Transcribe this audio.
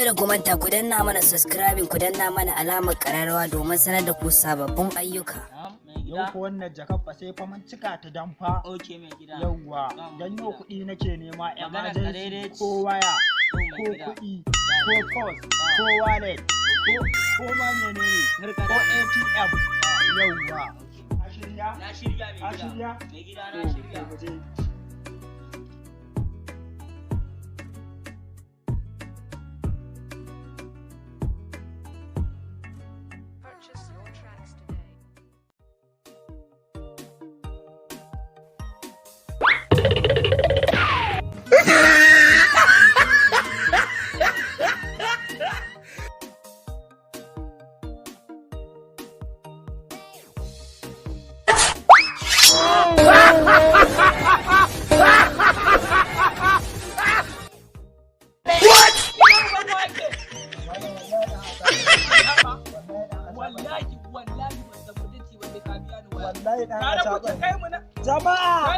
kada ku manta ku danna mana subscribing, ku danna mana alamar kararrawa domin sanar da ku sababbin ayyuka. Yau ko wannan jakar fa sai fa mun cika ta dan fa. Okay mai gida. Yawwa, dan yau kuɗi nake nema emergency ko waya ko kuɗi ko post ko wallet ko ma menene ko ATM. Yawwa. Na shirya mai gida. Mai gida na shirya. Wallahi dan jama'a